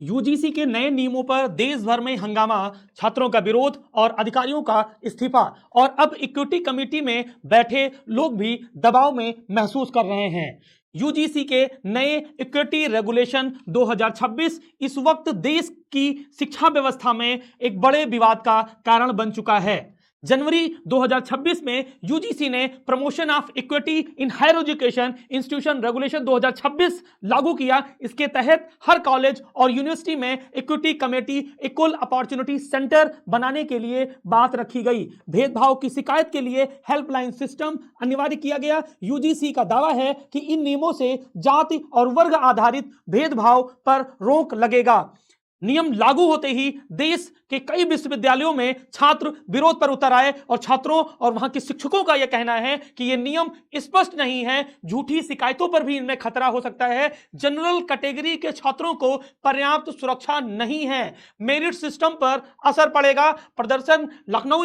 UGC के नए नियमों पर देश भर में हंगामा, छात्रों का विरोध और अधिकारियों का इस्तीफा। और अब इक्विटी कमेटी में बैठे लोग भी दबाव में महसूस कर रहे हैं। यूजीसी के नए इक्विटी रेगुलेशन 2026 इस वक्त देश की शिक्षा व्यवस्था में एक बड़े विवाद का कारण बन चुका है। जनवरी 2026 में यूजीसी ने promotion of equity in higher education institution regulation 2026 लागू किया। इसके तहत हर कॉलेज और यूनिवर्सिटी में equity committee, equal opportunity centre बनाने के लिए बात रखी गई। भेदभाव की शिकायत के लिए हेल्पलाइन सिस्टम अनिवार्य किया गया। यूजीसी का दावा है कि इन नियमों से जाति और वर्ग आधारित भेदभाव पर रोक लगेगा। नियम लागू होते ही देश के कई विश्वविद्यालयों में छात्र विरोध पर उतर आए और छात्रों और वहां के शिक्षकों का यह कहना है कि यह नियम स्पष्ट नहीं है, झूठी शिकायतों पर भी इनमें खतरा हो सकता है, जनरल कैटेगरी के छात्रों को पर्याप्त सुरक्षा नहीं है, मेरिट सिस्टम पर असर पड़ेगा। प्रदर्शन लखनऊ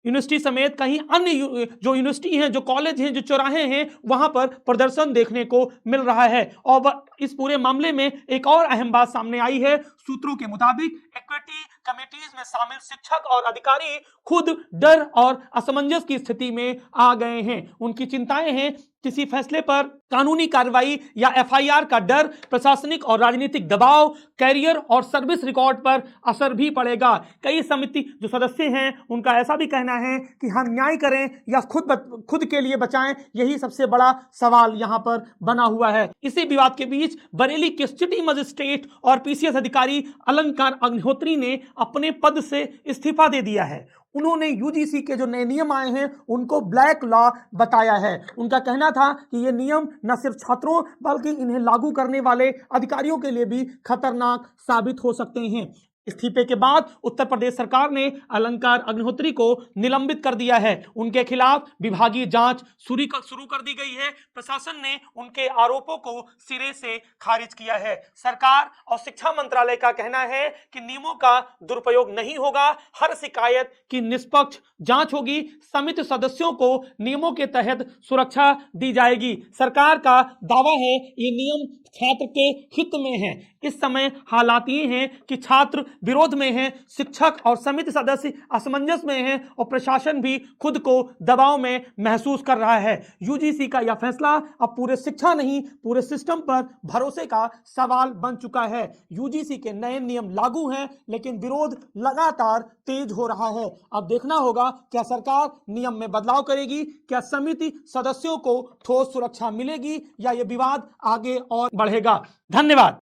यूनिवर्सिटी समेत कहीं अन्य जो यूनिवर्सिटी हैं, जो कॉलेज हैं, जो चौराहे हैं, वहां पर प्रदर्शन देखने को मिल रहा है। और इस पूरे मामले में एक और अहम बात सामने आई है। सूत्रों के मुताबिक इक्विटी कमेटीज में शामिल शिक्षक और अधिकारी खुद डर और असमंजस की स्थिति में आ गए हैं। उनकी चिंताएं हैं किसी फैसले पर कानूनी कार्रवाई या एफआईआर का डर, प्रशासनिक और राजनीतिक दबाव, कैरियर और सर्विस रिकॉर्ड पर असर भी पड़ेगा। कई समिति जो सदस्य हैं उनका ऐसा भी कहना है कि हम न्याय करें या खुद के लिए बचाएं, यही सबसे बड़ा सवाल यहां पर बना हुआ है। इसी विवाद के बीच बरेली के सिटी मजिस्ट्रेट और पीसीएस अधिकारी अलंकार अग्निहोत्री ने अपने पद से इस्तीफा दे दिया है। उन्होंने यूजीसी के जो नए नियम आए हैं उनको ब्लैक लॉ बताया है। उनका कहना था कि ये नियम न सिर्फ छात्रों बल्कि इन्हें लागू करने वाले अधिकारियों के लिए भी खतरनाक साबित हो सकते हैं। इस्तीफे के बाद उत्तर प्रदेश सरकार ने अलंकार अग्निहोत्री को निलंबित कर दिया है। उनके खिलाफ विभागीय जांच शुरू कर दी गई है। प्रशासन ने उनके आरोपों को सिरे से खारिज किया है। सरकार और शिक्षा मंत्रालय का कहना है कि नियमों का दुरुपयोग नहीं होगा, हर शिकायत की निष्पक्ष जांच होगी, समिति सदस्यों को नियमों के तहत सुरक्षा दी जाएगी। सरकार का दावा है ये नियम छात्र के हित में है। इस समय हालात ये हैं कि छात्र विरोध में हैं, शिक्षक और समिति सदस्य असमंजस में हैं और प्रशासन भी खुद को दबाव में महसूस कर रहा है। यूजीसी का यह फैसला अब पूरे शिक्षा नहीं, पूरे सिस्टम पर भरोसे का सवाल बन चुका है। यूजीसी के नए नियम लागू हैं लेकिन विरोध लगातार तेज हो रहा है। अब देखना होगा क्या सरकार नियम में बदलाव करेगी, क्या समिति सदस्यों को ठोस सुरक्षा मिलेगी या यह विवाद आगे और बढ़ेगा। धन्यवाद।